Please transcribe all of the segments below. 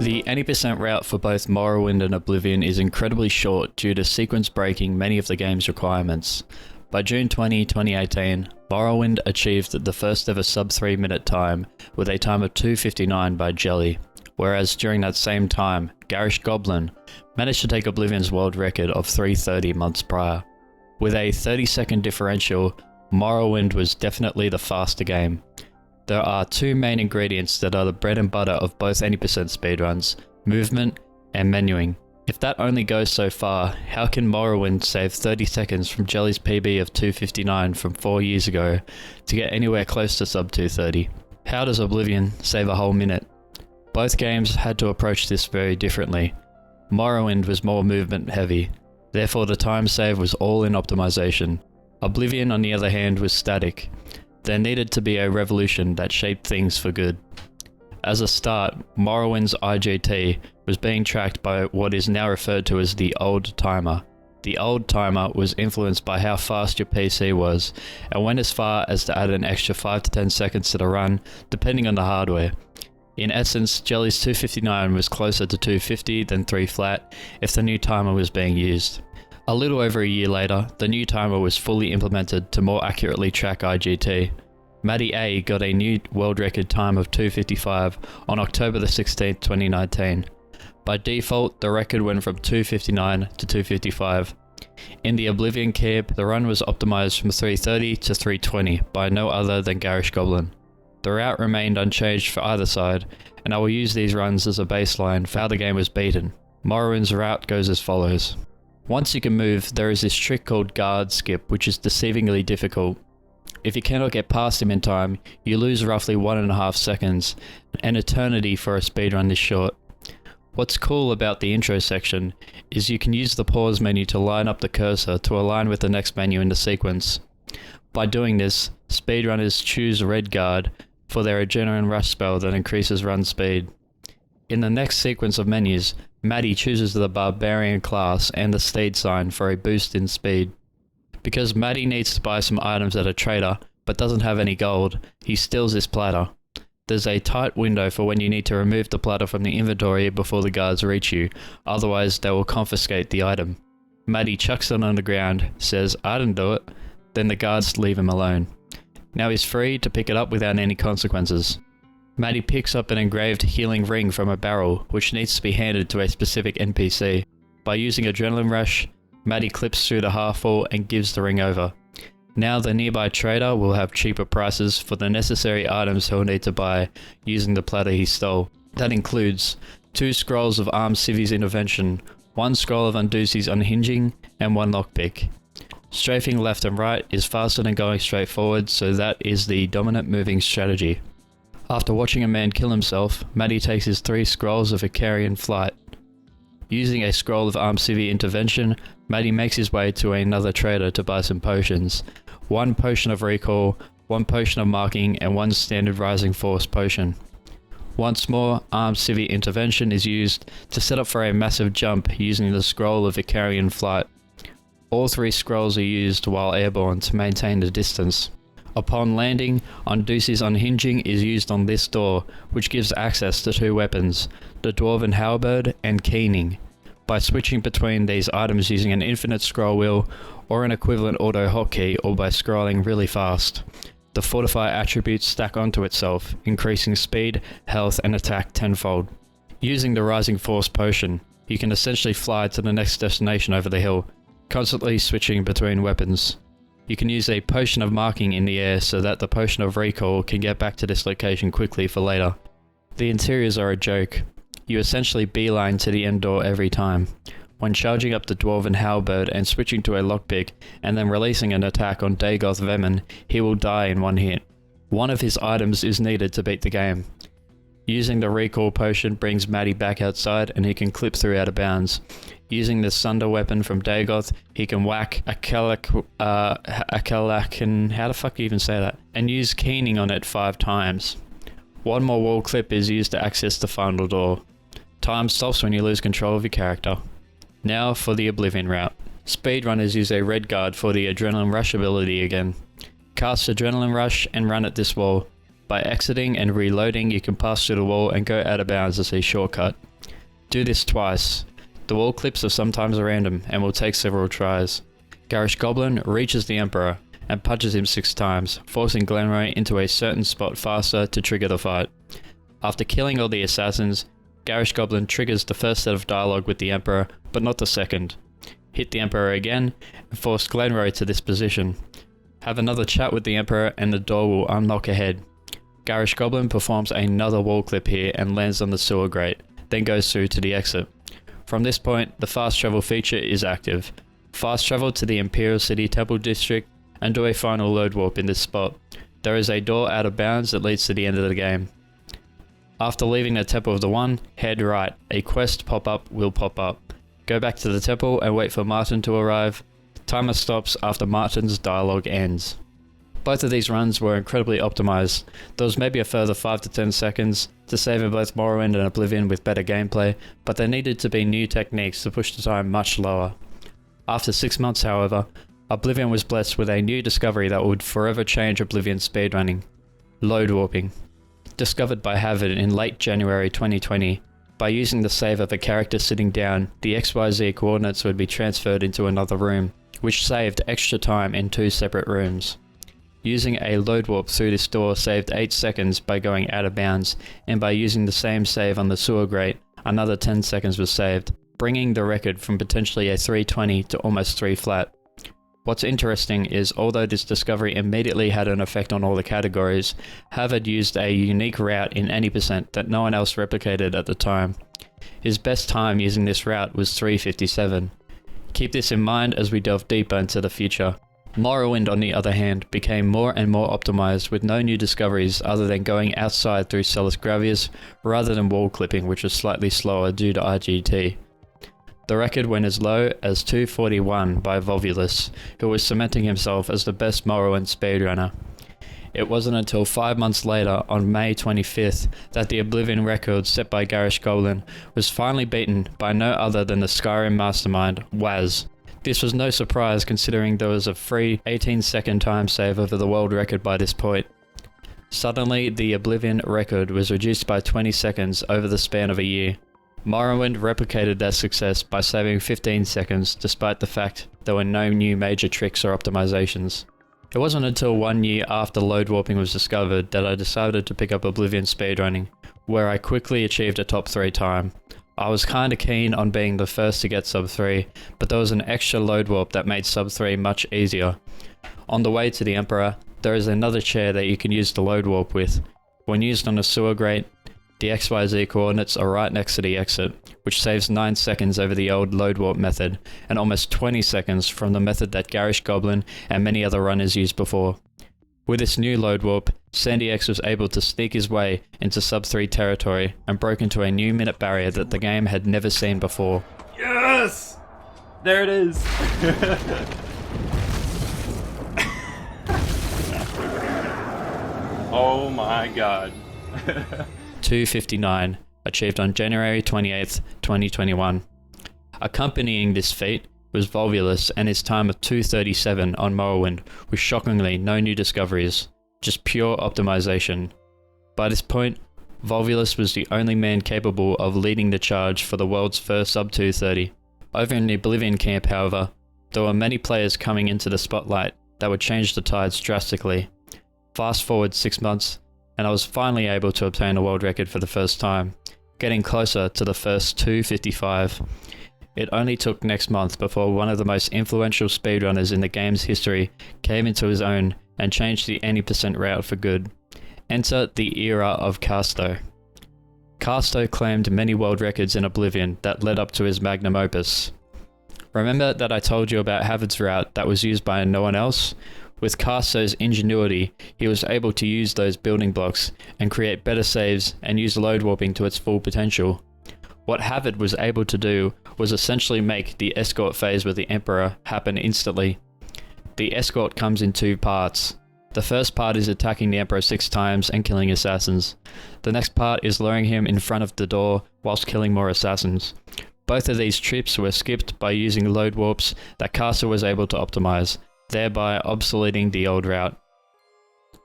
The 80% route for both Morrowind and Oblivion is incredibly short due to sequence breaking many of the game's requirements. By June 20, 2018, Morrowind achieved the first ever sub 3 minute time with a time of 2:59 by Jelly, whereas during that same time, Garish Goblin managed to take Oblivion's world record of 3:30 months prior. With a 30-second differential, Morrowind was definitely the faster game. There are two main ingredients that are the bread and butter of both 80% speedruns: movement and menuing. If that only goes so far, how can Morrowind save 30 seconds from Jelly's PB of 2:59 from 4 years ago to get anywhere close to sub 2:30? How does Oblivion save a whole minute? Both games had to approach this very differently. Morrowind was more movement heavy, therefore the time save was all in optimization. Oblivion, on the other hand, was static. There needed to be a revolution that shaped things for good. As a start, Morrowind's IGT was being tracked by what is now referred to as the old timer. The old timer was influenced by how fast your PC was, and went as far as to add an extra 5 to 10 seconds to the run, depending on the hardware. In essence, Jelly's 2:59 was closer to 2:50 than 3 flat if the new timer was being used. A little over a year later, the new timer was fully implemented to more accurately track IGT. Maddie A got a new world record time of 2:55 on October 16, 2019. By default, the record went from 2:59 to 2:55. In the Oblivion camp, the run was optimized from 3:30 to 3:20 by no other than Garish Goblin. The route remained unchanged for either side, and I will use these runs as a baseline for how the game was beaten. Morrowind's route goes as follows. Once you can move, there is this trick called guard skip, which is deceivingly difficult. If you cannot get past him in time, you lose roughly 1.5 seconds, an eternity for a speedrun this short. What's cool about the intro section is you can use the pause menu to line up the cursor to align with the next menu in the sequence. By doing this, speedrunners choose red guard for their adrenaline rush spell that increases run speed. In the next sequence of menus, Maddie chooses the Barbarian class and the Steed sign for a boost in speed. Because Maddie needs to buy some items at a trader, but doesn't have any gold, he steals this platter. There's a tight window for when you need to remove the platter from the inventory before the guards reach you, otherwise they will confiscate the item. Maddie chucks it on the ground, says, "I didn't do it," then the guards leave him alone. Now he's free to pick it up without any consequences. Maddie picks up an engraved healing ring from a barrel, which needs to be handed to a specific NPC. By using Adrenaline Rush, Maddie clips through the half-wall and gives the ring over. Now the nearby trader will have cheaper prices for the necessary items he'll need to buy using the platter he stole. That includes 2 scrolls of Armed Civvy's Intervention, 1 scroll of Undusi's Unhinging, and 1 lockpick. Strafing left and right is faster than going straight forward, so that is the dominant moving strategy. After watching a man kill himself, Maddie takes his 3 scrolls of Icarian Flight. Using a scroll of Armed Civvy Intervention, Maddie makes his way to another trader to buy some potions. 1 potion of recall, 1 potion of marking, and 1 standard rising force potion. Once more, Armed Civvy Intervention is used to set up for a massive jump using the scroll of Icarian Flight. All 3 scrolls are used while airborne to maintain the distance. Upon landing, Undusi's Unhinging is used on this door, which gives access to 2 weapons, the Dwarven Halberd and Keening. By switching between these items using an infinite scroll wheel or an equivalent auto hotkey, or by scrolling really fast, the Fortify attributes stack onto itself, increasing speed, health and attack tenfold. Using the Rising Force potion, you can essentially fly to the next destination over the hill, constantly switching between weapons. You can use a potion of marking in the air so that the potion of recall can get back to this location quickly for later. The interiors are a joke. You essentially beeline to the end door every time. When charging up the Dwarven Halberd and switching to a lockpick and then releasing an attack on Dagoth Veman, he will die in 1 hit. 1 of his items is needed to beat the game. Using the recall potion brings Maddie back outside and he can clip through out of bounds. Using the Sunder weapon from Dagoth, he can whack Akalakan, how the fuck do you even say that? And use Keening on it 5 times. 1 more wall clip is used to access the final door. Time stops when you lose control of your character. Now for the Oblivion route. Speedrunners use a red guard for the Adrenaline Rush ability again. Cast Adrenaline Rush and run at this wall. By exiting and reloading, you can pass through the wall and go out of bounds as a shortcut. Do this twice. The wall clips are sometimes random and will take several tries. Garish Goblin reaches the Emperor and punches him 6 times, forcing Glenroy into a certain spot faster to trigger the fight. After killing all the assassins, Garish Goblin triggers the first set of dialogue with the Emperor, but not the second. Hit the Emperor again and force Glenroy to this position. Have another chat with the Emperor and the door will unlock ahead. Garish Goblin performs another wall clip here and lands on the sewer grate, then goes through to the exit. From this point, the fast travel feature is active. Fast travel to the Imperial City Temple District and do a final load warp in this spot. There is a door out of bounds that leads to the end of the game. After leaving the Temple of the One, head right. A quest pop-up will pop up. Go back to the temple and wait for Martin to arrive. The timer stops after Martin's dialogue ends. Both of these runs were incredibly optimized. There was maybe a further 5 to 10 seconds to save in both Morrowind and Oblivion with better gameplay, but there needed to be new techniques to push the time much lower. After 6 months, however, Oblivion was blessed with a new discovery that would forever change Oblivion speedrunning: load warping. Discovered by Havard in late January 2020, by using the save of a character sitting down, the XYZ coordinates would be transferred into another room, which saved extra time in 2 separate rooms. Using a load warp through this door saved 8 seconds by going out of bounds, and by using the same save on the sewer grate, another 10 seconds was saved, bringing the record from potentially a 320 to almost 3 flat. What's interesting is, although this discovery immediately had an effect on all the categories, Havard used a unique route in any percent that no one else replicated at the time. His best time using this route was 3:57. Keep this in mind as we delve deeper into the future. Morrowind, on the other hand, became more and more optimized with no new discoveries other than going outside through Cellus Gravius rather than wall clipping, which was slightly slower due to RGT. The record went as low as 241 by Volvulus, who was cementing himself as the best Morrowind speedrunner. It wasn't until 5 months later, on May 25th, that the Oblivion record set by Garish Goblin was finally beaten by no other than the Skyrim mastermind, Waz. This was no surprise considering there was a free 18-second time save over the world record by this point. Suddenly, the Oblivion record was reduced by 20 seconds over the span of a year. Morrowind replicated that success by saving 15 seconds despite the fact there were no new major tricks or optimizations. It wasn't until 1 year after load warping was discovered that I decided to pick up Oblivion speedrunning, where I quickly achieved a top 3 time. I was kinda keen on being the first to get sub 3, but there was an extra load warp that made sub 3 much easier. On the way to the Emperor, there is another chair that you can use the load warp with. When used on a sewer grate, the XYZ coordinates are right next to the exit, which saves 9 seconds over the old load warp method, and almost 20 seconds from the method that Garish Goblin and many other runners used before. With this new load warp, Sandy X was able to sneak his way into sub 3 territory and broke into a new minute barrier that the game had never seen before. Yes! There it is! Oh my god. 2:59, achieved on January 28th, 2021. Accompanying this feat was Volvulus and his time of 2:37 on Morrowind, with shockingly no new discoveries, just pure optimization. By this point, Volvulus was the only man capable of leading the charge for the world's first sub 230. Over in the Oblivion camp, however, there were many players coming into the spotlight that would change the tides drastically. Fast forward 6 months, and I was finally able to obtain a world record for the first time, getting closer to the first 2:55. It only took next month before one of the most influential speedrunners in the game's history came into his own and changed the any percent route for good. Enter the era of Casto. Casto claimed many world records in Oblivion that led up to his magnum opus. Remember that I told you about Havard's route that was used by no one else? With Casto's ingenuity, he was able to use those building blocks and create better saves and use load warping to its full potential. What Havard was able to do was essentially make the escort phase with the Emperor happen instantly. The escort comes in 2 parts. The first part is attacking the Emperor 6 times and killing assassins. The next part is luring him in front of the door whilst killing more assassins. Both of these trips were skipped by using load warps that Casto was able to optimize, thereby obsoleting the old route.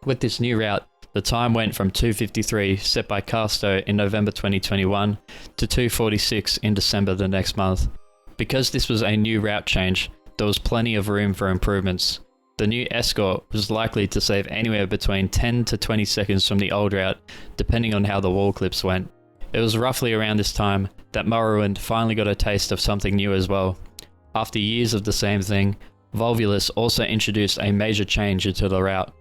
With this new route, the time went from 2:53 set by Casto in November 2021 to 2:46 in December the next month. Because this was a new route change, there was plenty of room for improvements. The new escort was likely to save anywhere between 10 to 20 seconds from the old route, depending on how the wall clips went. It was roughly around this time that Morrowind finally got a taste of something new as well. After years of the same thing, Volvulus also introduced a major change into the route.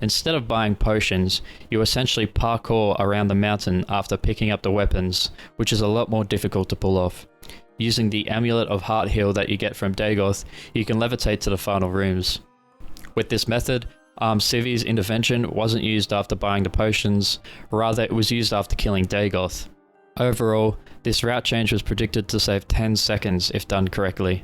Instead of buying potions, you essentially parkour around the mountain after picking up the weapons, which is a lot more difficult to pull off. Using the Amulet of Heart Heal that you get from Dagoth, you can levitate to the final rooms. With this method, Civi's intervention wasn't used after buying the potions, rather it was used after killing Dagoth. Overall, this route change was predicted to save 10 seconds if done correctly.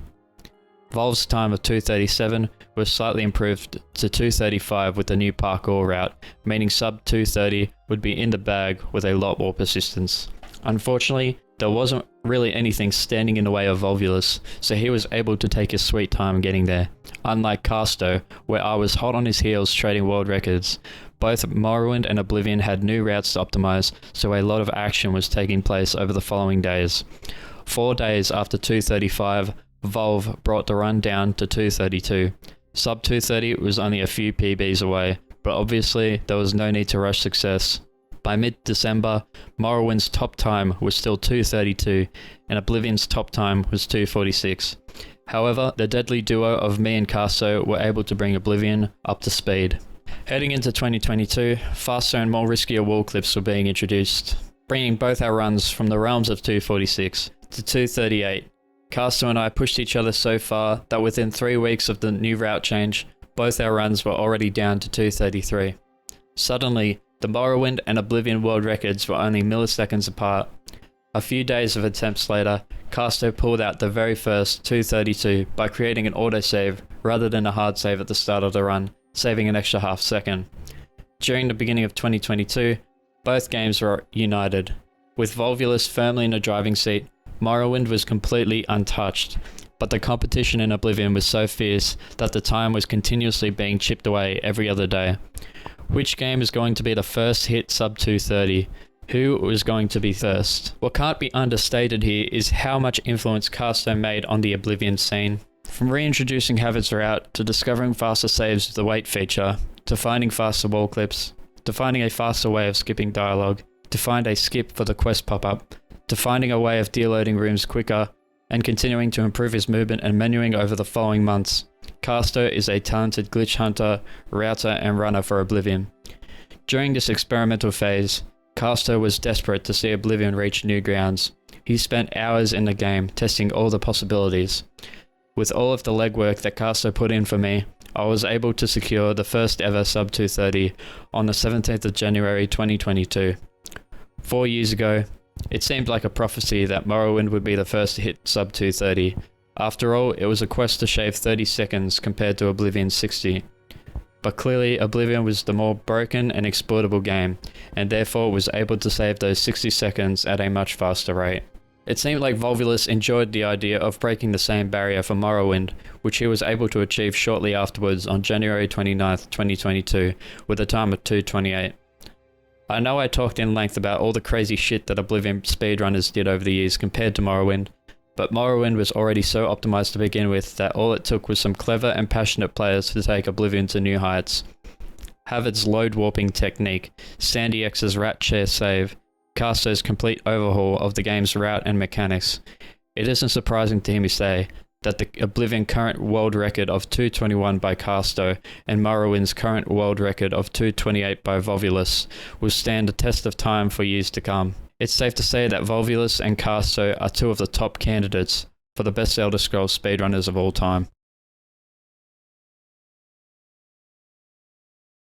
Volv's time of 2:37 was slightly improved to 2:35 with the new parkour route, meaning sub 2:30 would be in the bag with a lot more persistence. Unfortunately, there wasn't really anything standing in the way of Volvulus, so he was able to take his sweet time getting there. Unlike Casto, where I was hot on his heels trading world records, both Morrowind and Oblivion had new routes to optimize, so a lot of action was taking place over the following days. 4 days after 2:35, Volv brought the run down to 2:32. Sub 2:30 was only a few PBs away, but obviously there was no need to rush success. By mid-December, Morrowind's top time was still 2:32, and Oblivion's top time was 2:46. However, the deadly duo of me and Casto were able to bring Oblivion up to speed. Heading into 2022, faster and more riskier wall clips were being introduced, bringing both our runs from the realms of 2:46 to 2:38. Casto and I pushed each other so far that within 3 weeks of the new route change, both our runs were already down to 2:33. Suddenly, the Morrowind and Oblivion world records were only milliseconds apart. A few days of attempts later, Casto pulled out the very first 2:32 by creating an autosave rather than a hard save at the start of the run, saving an extra half second. During the beginning of 2022, both games were united. With Volvulus firmly in the driving seat, Morrowind was completely untouched, but the competition in Oblivion was so fierce that the time was continuously being chipped away every other day. Which game is going to be the first hit sub 2:30? Who was going to be first? What can't be understated here is how much influence Casto made on the Oblivion scene. From reintroducing Havid's route, to discovering faster saves with the wait feature, to finding faster wall clips, to finding a faster way of skipping dialogue, to find a skip for the quest pop-up, to finding a way of deloading rooms quicker, and continuing to improve his movement and menuing over the following months. Casto is a talented glitch hunter, router, and runner for Oblivion. During this experimental phase, Casto was desperate to see Oblivion reach new grounds. He spent hours in the game testing all the possibilities. With all of the legwork that Casto put in for me, I was able to secure the first ever sub 2:30 on the 17th of January 2022. 4 years ago, it seemed like a prophecy that Morrowind would be the first to hit sub 2:30. After all, it was a quest to shave 30 seconds compared to Oblivion's 60. But clearly, Oblivion was the more broken and exploitable game, and therefore was able to save those 60 seconds at a much faster rate. It seemed like Volvulus enjoyed the idea of breaking the same barrier for Morrowind, which he was able to achieve shortly afterwards on January 29th, 2022, with a time of 2:28. I know I talked in length about all the crazy shit that Oblivion speedrunners did over the years compared to Morrowind, but Morrowind was already so optimized to begin with that all it took was some clever and passionate players to take Oblivion to new heights. Havid's load warping technique, Sandy X's rat chair save, Casto's complete overhaul of the game's route and mechanics. It isn't surprising to hear me say that the Oblivion current world record of 2:21 by Casto and Morrowind's current world record of 2:28 by Volvulus will stand the test of time for years to come. It's safe to say that Volvulus and Casto are two of the top candidates for the best Elder Scrolls speedrunners of all time.